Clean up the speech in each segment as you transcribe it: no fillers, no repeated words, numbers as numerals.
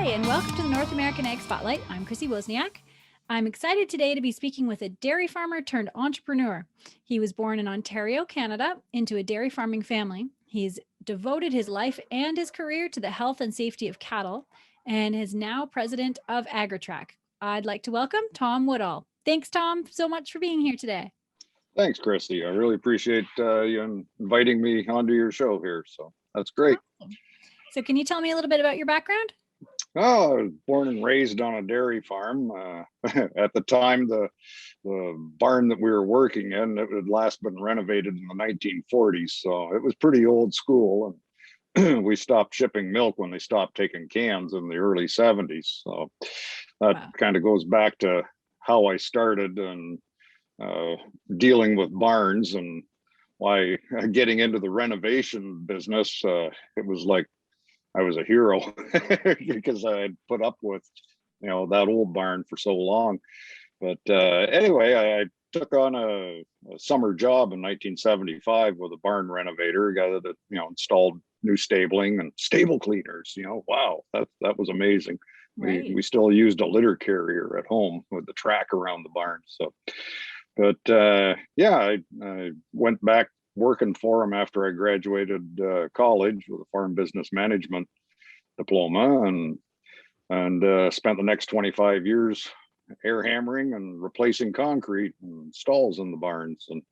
and welcome to the North American Ag Spotlight. I'm Chrissy Wozniak. I'm excited today to be speaking with a dairy farmer turned entrepreneur. He was born in Ontario, Canada, into a dairy farming family. He's devoted his life and his career to the health and safety of cattle and is now president of AGRITRAC. I'd like to welcome Tom Woodall. Thanks, Tom, so much for being here today. Thanks, Chrissy. I really appreciate you inviting me onto your show here. So that's great. Awesome. So can you tell me a little bit about your background? Oh, I was born and raised on a dairy farm. At the time, the barn that we were working in, it had last been renovated in the 1940s. So it was pretty old school. And we stopped shipping milk when they stopped taking cans in the early 70s. So that kind of goes back to how I started and dealing with barns and why getting into the renovation business, it was like I was a hero because I had put up with, that old barn for so long. But anyway, I took on a summer job in 1975 with a barn renovator, a guy that, installed new stabling and stable cleaners. Wow, that was amazing. Right. We still used a litter carrier at home with the track around the barn. So, but I went back working for him after I graduated college with a farm business management diploma and spent the next 25 years air hammering and replacing concrete and stalls in the barns. And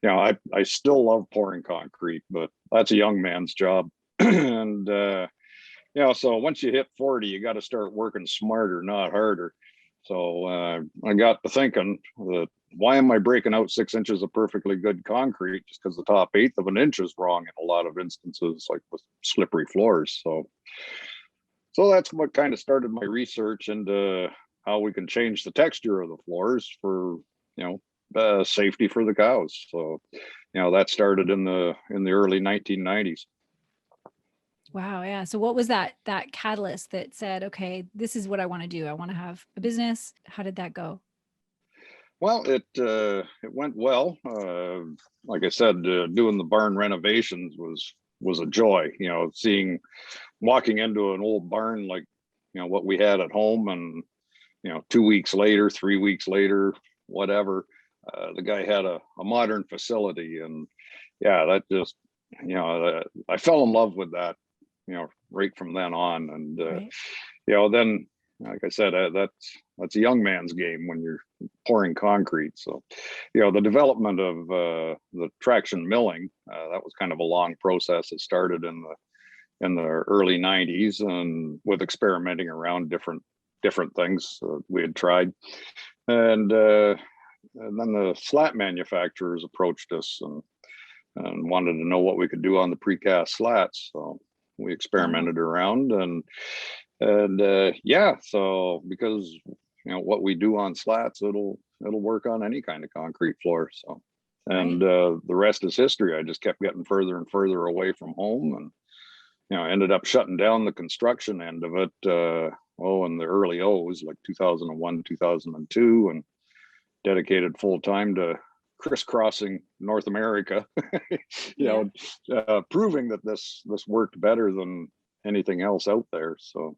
I still love pouring concrete, but that's a young man's job. And so once you hit 40, you got to start working smarter, not harder. So I got to thinking that why am I breaking out 6 inches of perfectly good concrete just because the top eighth of an inch is wrong in a lot of instances, like with slippery floors. So that's what kind of started my research into how we can change the texture of the floors for, safety for the cows. So, that started in the early 1990s. Wow. Yeah. So what was that catalyst that said, okay, this is what I want to do. I want to have a business. How did that go? Well, it went well. Like I said, doing the barn renovations was a joy. Walking into an old barn like what we had at home, and 2 weeks later, 3 weeks later, whatever, the guy had a modern facility, and that just I fell in love with that. Right from then on, and right. Then, like I said, that's a young man's game when you're pouring concrete. So, the development of the traction milling, that was kind of a long process. It started in the early 90s, and with experimenting around different things we had tried, and then the slat manufacturers approached us and wanted to know what we could do on the precast slats. So we experimented around and so because what we do on slats, it'll work on any kind of concrete floor. So and the rest is history. I just kept getting further and further away from home, and ended up shutting down the construction end of it in the early O's, like 2001, 2002, and dedicated full time to crisscrossing North America, proving that this worked better than anything else out there. So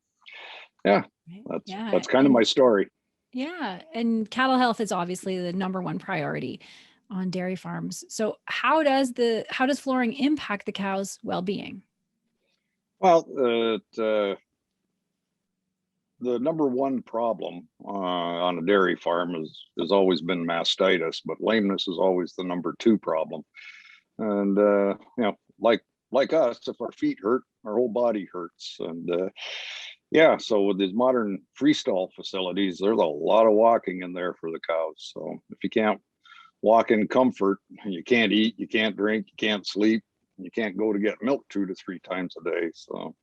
that's kind of my story. Yeah. And cattle health is obviously the number one priority on dairy farms. So how does flooring impact the cow's well-being? Well, the number one problem on a dairy farm has always been mastitis, but lameness is always the number two problem. And like us, if our feet hurt, our whole body hurts. And so with these modern freestall facilities, there's a lot of walking in there for the cows. So if you can't walk in comfort, you can't eat, you can't drink, you can't sleep, you can't go to get milk 2 to 3 times a day. So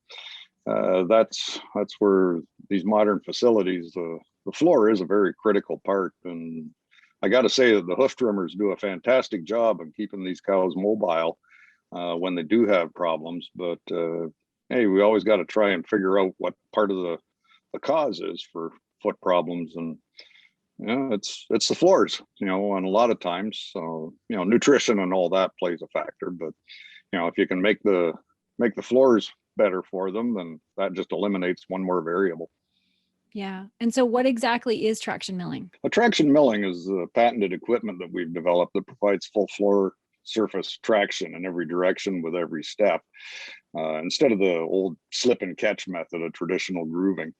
that's where these modern facilities, the floor is a very critical part. And I got to say that the hoof trimmers do a fantastic job of keeping these cows mobile when they do have problems. But hey, we always got to try and figure out what part of the cause is for foot problems. And it's the floors, and a lot of times, so nutrition and all that plays a factor. But if you can make the floors better for them, then that just eliminates one more variable. Yeah. And so what exactly is traction milling? Traction milling is patented equipment that we've developed that provides full floor surface traction in every direction with every step, instead of the old slip and catch method of traditional grooving.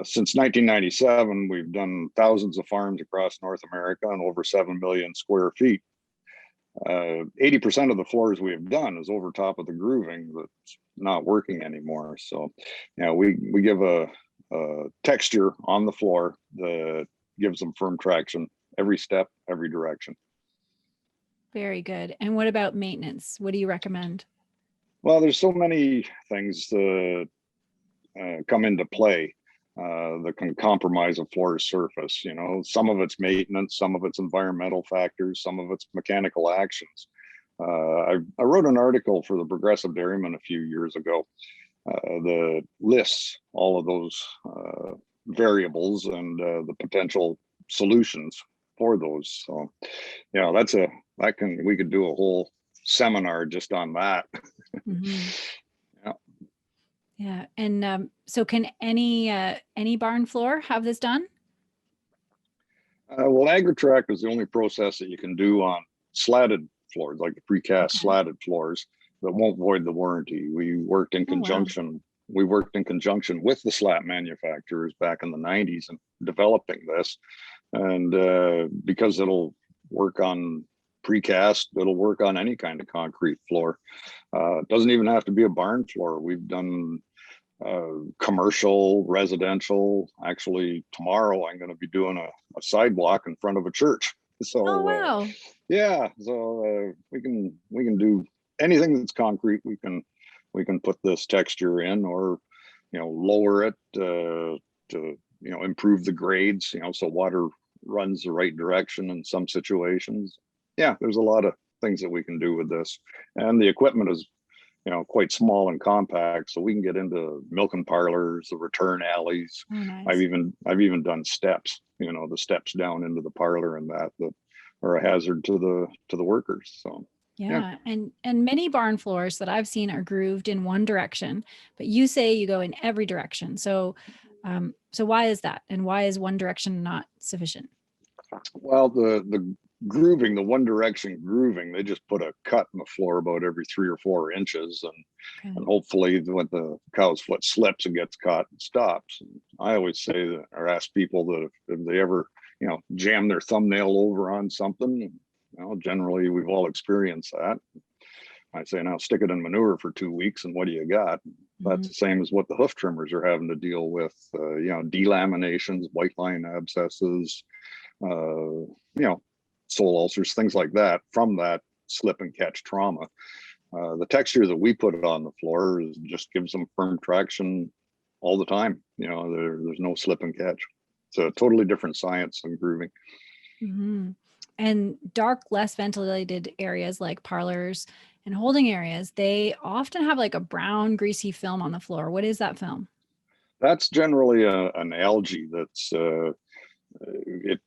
Since 1997, we've done thousands of farms across North America and over 7 million square feet. 80% of the floors we have done is over top of the grooving that's not working anymore. So, we give a texture on the floor that gives them firm traction every step, every direction. Very good. And what about maintenance? What do you recommend? Well, there's so many things that come into play that can compromise a floor surface. Some of it's maintenance, some of it's environmental factors, some of it's mechanical actions. I wrote an article for the Progressive Dairyman a few years ago that lists all of those variables and the potential solutions for those. So, we could do a whole seminar just on that. Mm-hmm. Yeah. And so can any barn floor have this done? Well, AGRITRAC is the only process that you can do on slatted floors, like the precast slatted floors, that won't void the warranty. We worked in conjunction. Wow. We worked in conjunction with the slat manufacturers back in the 90s and developing this. And because it'll work on precast, it'll work on any kind of concrete floor. It doesn't even have to be a barn floor. We've done commercial, residential. Actually, tomorrow I'm going to be doing a sidewalk in front of a church. So, oh, wow. We can do anything that's concrete. We can put this texture in, or lower it to improve the grades. So water runs the right direction in some situations. Yeah, there's a lot of things that we can do with this, and the equipment is quite small and compact, so we can get into milking parlors, the return alleys. Oh, nice. I've even done steps, the steps down into the parlor and that are a hazard to the workers. So yeah. And many barn floors that I've seen are grooved in one direction, but you say you go in every direction. So why is that, and why is one direction not sufficient? Well, the grooving, the one direction grooving, they just put a cut in the floor about every 3 or 4 inches, and hopefully when the cow's foot slips, it gets caught and stops. And I always say that, or ask people that if they ever jam their thumbnail over on something, generally we've all experienced that. I say, now stick it in manure for 2 weeks, and what do you got? That's the same as what the hoof trimmers are having to deal with. Delaminations, white line abscesses, sole ulcers, things like that from that slip and catch trauma. The texture that we put on the floor just gives them firm traction all the time. There's no slip and catch. It's a totally different science than grooving. Mm-hmm. And dark, less ventilated areas like parlors and holding areas, they often have like a brown, greasy film on the floor. What is that film? That's generally an algae that's it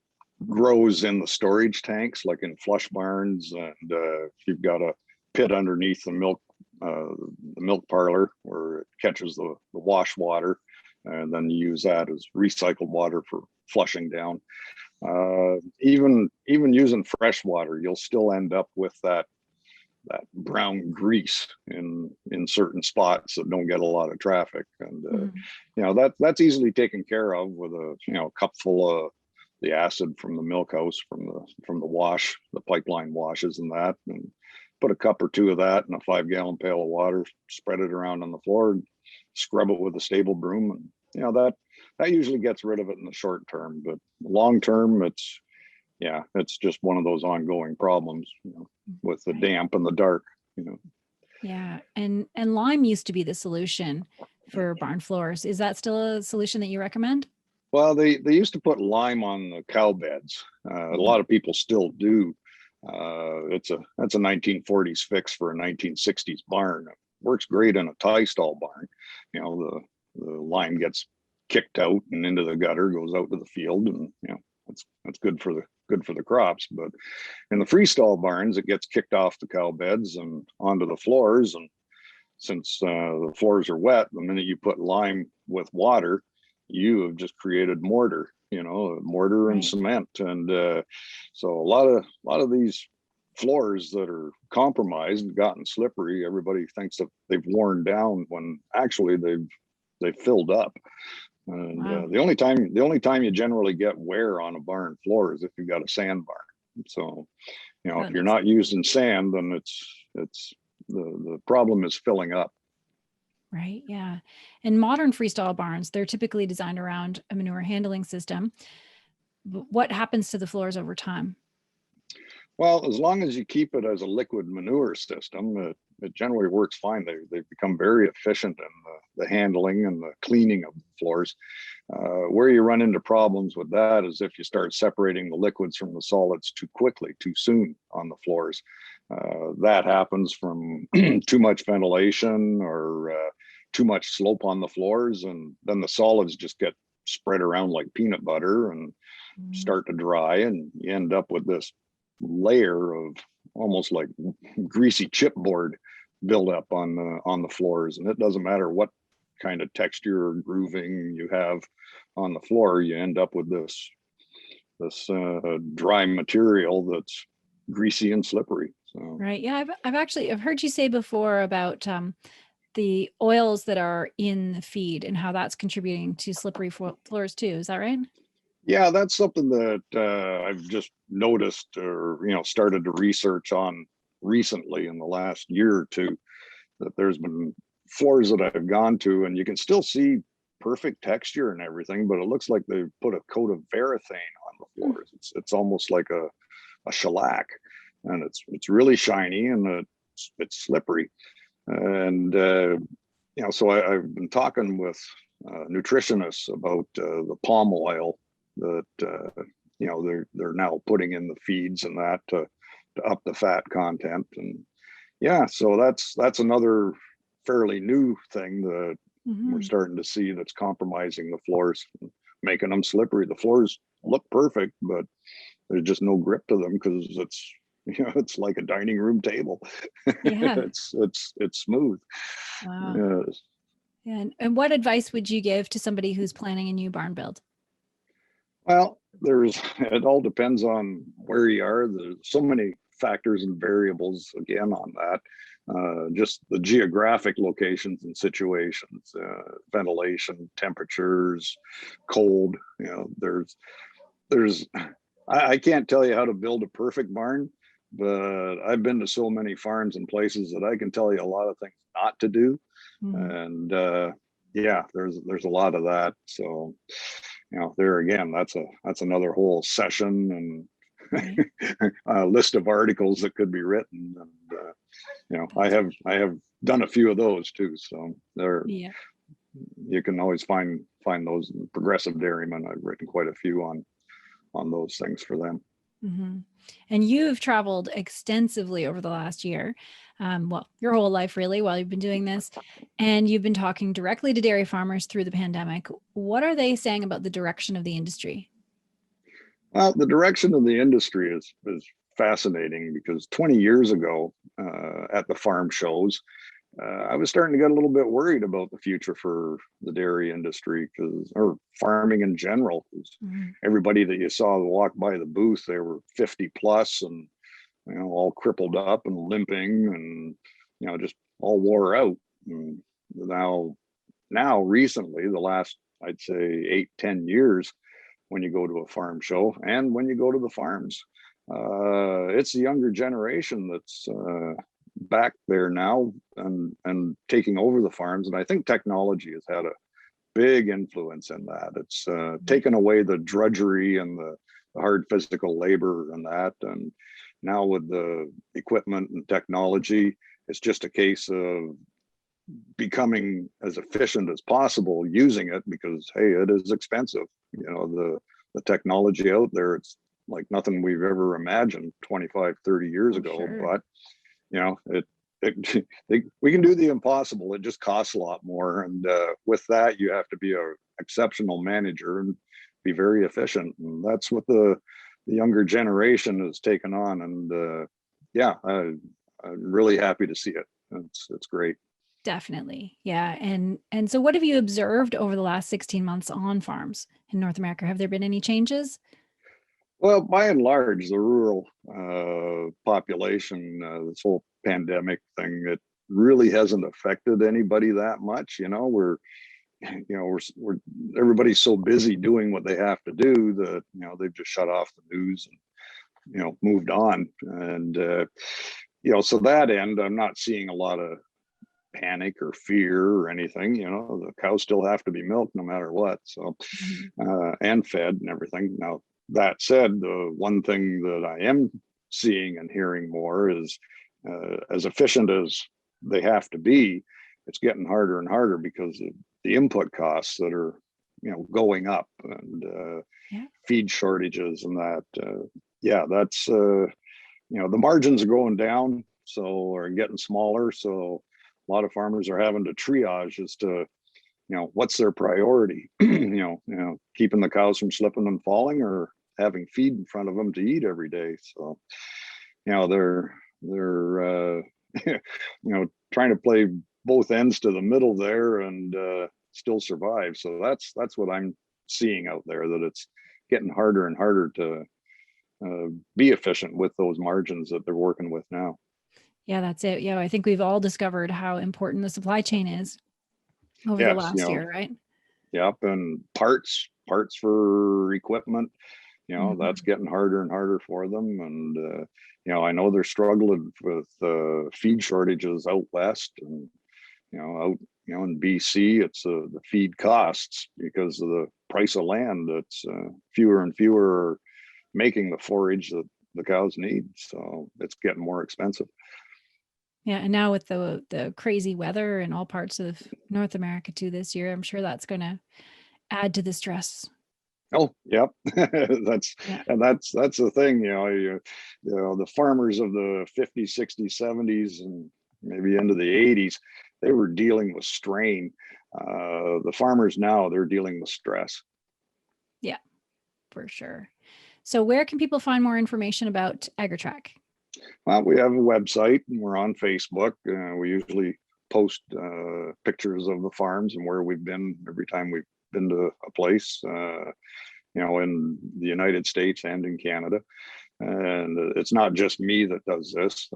grows in the storage tanks, like in flush barns, and if you've got a pit underneath the milk parlor where it catches the wash water, and then you use that as recycled water for flushing down. Even using fresh water, you'll still end up with that brown grease in certain spots that don't get a lot of traffic, and that's easily taken care of with a cup full of the acid from the milk house, from the wash, the pipeline washes, and put a cup or 2 of that in a 5-gallon pail of water, spread it around on the floor, scrub it with a stable broom, and that usually gets rid of it in the short term. But long term, it's just one of those ongoing problems, with the damp and the dark. Yeah, and lime used to be the solution for barn floors. Is that still a solution that you recommend? Well, they used to put lime on the cow beds. A lot of people still do. That's a 1940s fix for a 1960s barn. It works great in a tie stall barn. The lime gets kicked out and into the gutter, goes out to the field, and that's good for the crops. But in the freestall barns, it gets kicked off the cow beds and onto the floors, and since the floors are wet, the minute you put lime with water, you have just created mortar, mortar and Right. cement. And so a lot of these floors that are compromised and gotten slippery, everybody thinks that they've worn down when actually they've filled up. And Wow. the only time you generally get wear on a barn floor is if you've got a sand barn. So, That if you're makes not using sand, then it's the problem is filling up. Right. Yeah. And modern freestyle barns, they're typically designed around a manure handling system. What happens to the floors over time? Well, as long as you keep it as a liquid manure system, it generally works fine. They've become very efficient in the handling and the cleaning of the floors. Where you run into problems with that is if you start separating the liquids from the solids too quickly, too soon on the floors. That happens from too much ventilation or too much slope on the floors, and then the solids just get spread around like peanut butter and start to dry, and you end up with this layer of almost like greasy chipboard buildup on the floors. And it doesn't matter what kind of texture or grooving you have on the floor, you end up with this dry material that's greasy and slippery. So Right. Yeah. I've heard you say before about the oils that are in the feed and how that's contributing to slippery floors too. Is that right? yeah, that's something that I've just noticed or started to research on recently in the last year or two, that there's been floors that I've gone to and you can still see perfect texture and everything, but it looks like they put a coat of varathane on the floors. It's almost like a shellac, and it's really shiny and it's slippery. And so I've been talking with nutritionists about the palm oil that they're now putting in the feeds and that to up the fat content. And yeah, so that's another fairly new thing that we're starting to see that's compromising the floors, making them slippery. The floors look perfect, but there's just no grip to them because it's like a dining room table. Yeah. it's smooth. Wow. Yeah. And what advice would you give to somebody who's planning a new barn build? Well, it all depends on where you are. There's so many factors and variables again on that. Just the geographic locations and situations, ventilation, temperatures, cold. There's I can't tell you how to build a perfect barn, but I've been to so many farms and places that I can tell you a lot of things not to do. And yeah, there's a lot of that. So there again, that's another whole session and a list of articles that could be written. And I have done a few of those too. So you can always find those in Progressive Dairyman. I've written quite a few on those things for them. And you've traveled extensively over the last year, well, your whole life really, while you've been doing this, and you've been talking directly to dairy farmers through the pandemic. What are they saying about the direction of the industry? Well, the direction of the industry is fascinating, because 20 years ago at the farm shows, I was starting to get a little bit worried about the future for the dairy industry, or farming in general. Everybody that you saw walk by the booth, they were 50 plus and all crippled up and limping and just all wore out. And now recently, the last, I'd say 8-10 years, when you go to a farm show and when you go to the farms, it's the younger generation that's back there now and taking over the farms. And I think technology has had a big influence in that. It's taken away the drudgery and the hard physical labor and that. And now with the equipment and technology, it's just a case of becoming as efficient as possible using it, because hey, it is expensive. The technology out there, it's like nothing we've ever imagined 25-30 years ago. Sure. But we can do the impossible. It just costs a lot more, and with that you have to be an exceptional manager and be very efficient, and that's what the younger generation has taken on. And I'm really happy to see it. It's great. Definitely. Yeah. And so what have you observed over the last 16 months on farms in North America? Have there been any changes? Well, by and large, the rural population, this whole pandemic thing, it really hasn't affected anybody that much. We're everybody's so busy doing what they have to do that they've just shut off the news and moved on. And so that end, I'm not seeing a lot of panic or fear or anything. The cows still have to be milked no matter what. So Mhm. and fed and everything. Now, that said, the one thing that I am seeing and hearing more is as efficient as they have to be, it's getting harder and harder because of the input costs that are, going up, and Yeah. feed shortages and that. Yeah, that's, the margins are going down, so are getting smaller. So a lot of farmers are having to triage as to what's their priority. Keeping the cows from slipping and falling, or having feed in front of them to eat every day. So they're trying to play both ends to the middle there, and still survive. So that's what I'm seeing out there, that it's getting harder and harder to be efficient with those margins that they're working with now. Yeah, that's it. Yeah, I think we've all discovered how important the supply chain is over the Yes, last year, right? yep, and parts for equipment, that's Mhm. getting harder and harder for them. And I know they're struggling with feed shortages out west, and out in BC, it's the feed costs because of the price of land. It's fewer and fewer are making the forage that the cows need, so it's getting more expensive. Yeah, and now with the crazy weather in all parts of North America too this year, I'm sure that's going to add to the stress. Oh, yep. that's Yeah. that's the thing. The farmers of the 50s, 60s, 70s, and maybe into the 80s, they were dealing with strain. The farmers now, they're dealing with stress. Yeah, for sure. So where can people find more information about AgriTrac? Well, we have a website, and we're on Facebook. We usually post pictures of the farms and where we've been every time we've been to a place, in the United States and in Canada. And it's not just me that does this.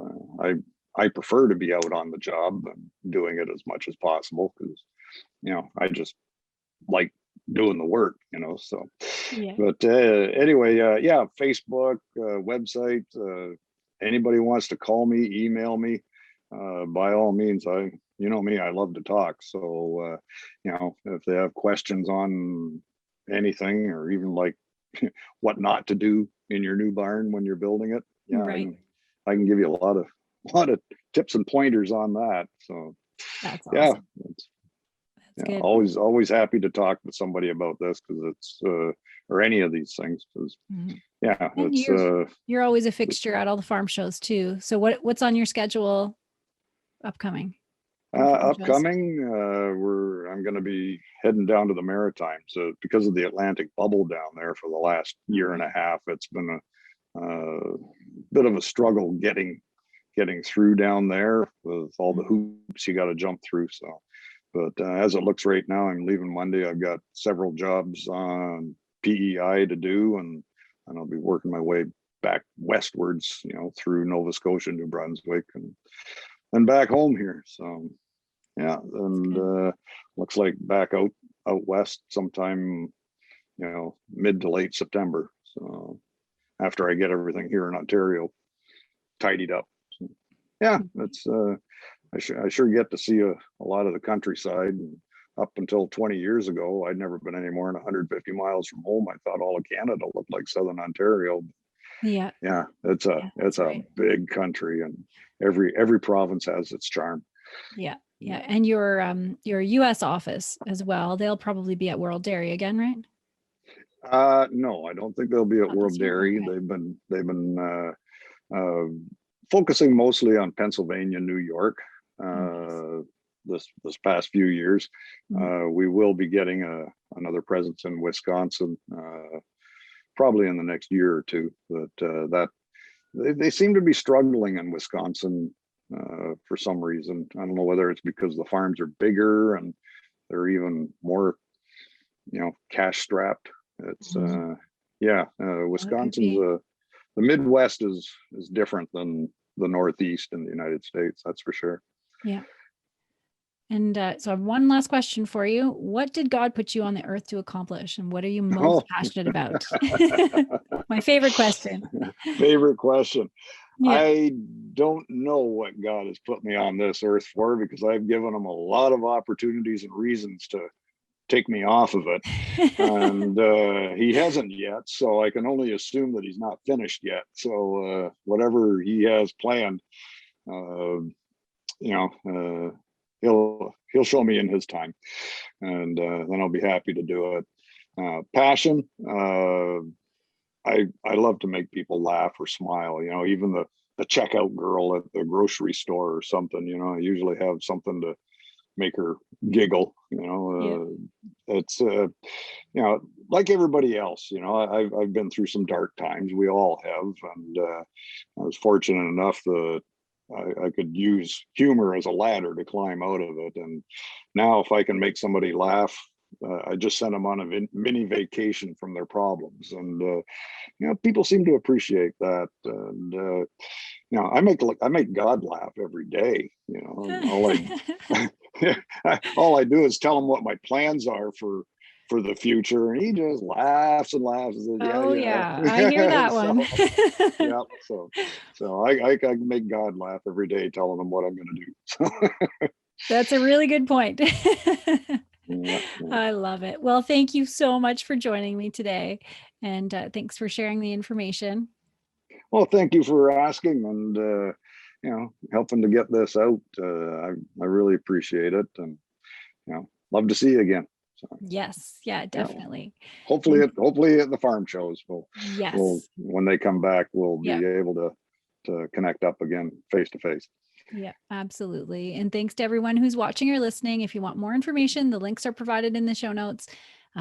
I prefer to be out on the job and doing it as much as possible, because I just like doing the work. So, Yeah. but anyway, yeah, Facebook, website. Anybody wants to call me, email me, by all means. Me, I love to talk. So if they have questions on anything, or even like what not to do in your new barn when you're building it, yeah, Right. I can give you a lot of tips and pointers on that. So That's yeah, awesome. it's, That's good. always happy to talk with somebody about this, because it's or any of these things, because Mhm. yeah, And it's you're always a fixture at all the farm shows too. So what's on your schedule upcoming for farm shows? upcoming. I'm going to be heading down to the Maritimes, because of the Atlantic bubble down there for the last All year and right. a half. It's been a bit of a struggle getting through down there with all the hoops you got to jump through. So, but as it looks right now, I'm leaving Monday. I've got several jobs on PEI to do, and I'll be working my way back westwards, through Nova Scotia, New Brunswick, and back home here. So yeah, That's and good. looks like back out west sometime, mid to late September. So after I get everything here in Ontario tidied up. So, yeah, that's I sure get to see a lot of the countryside. And up until 20 years ago, I'd never been any more than 150 miles from home. I thought all of Canada looked like Southern Ontario. Yeah. Yeah, it's a Yeah, it's that's a right. big country, and every province has its charm. Yeah. Yeah. And your US office as well. They'll probably be at World Dairy again, right? No, I don't think they'll be at Not this World year. Dairy. Okay. They've been uh, focusing mostly on Pennsylvania, New York, Oh, nice. this past few years. Mhm. We will be getting another presence in Wisconsin, probably in the next year or two. But that they seem to be struggling in Wisconsin for some reason. I don't know whether it's because the farms are bigger and they're even more, cash strapped. It's Wisconsin's the Midwest is different than the Northeast in the United States. That's for sure. Yeah. And so I have one last question for you. What did God put you on the earth to accomplish? And what are you most passionate about? My favorite question. Favorite question. Yeah. I don't know what God has put me on this earth for, because I've given him a lot of opportunities and reasons to take me off of it. And he hasn't yet. So I can only assume that he's not finished yet. So whatever he has planned, he'll show me in his time, and then I'll be happy to do it. Passion, I love to make people laugh or smile. Even the checkout girl at the grocery store or something. I usually have something to make her giggle. It's like everybody else. I've been through some dark times. We all have, and I was fortunate enough that I could use humor as a ladder to climb out of it. And now if I can make somebody laugh, I just send them on a mini vacation from their problems. And, people seem to appreciate that. And, I make God laugh every day. All I do is tell him what my plans are for the future, and he just laughs and laughs. Yeah, I hear that one. So I make God laugh every day, telling him what I'm going to do. That's a really good point. I love it. Well, thank you so much for joining me today, and thanks for sharing the information. Well, thank you for asking, and helping to get this out. I really appreciate it, and love to see you again. So, yes, yeah, definitely. Hopefully at the farm shows, when they come back, we'll be able to connect up again face to face. Yeah, absolutely. And thanks to everyone who's watching or listening. If you want more information, the links are provided in the show notes.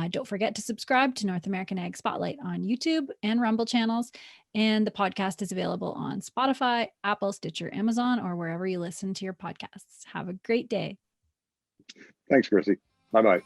Don't forget to subscribe to North American Ag Spotlight on YouTube and Rumble channels. And the podcast is available on Spotify, Apple, Stitcher, Amazon, or wherever you listen to your podcasts. Have a great day. Thanks, Chrissy. Bye-bye.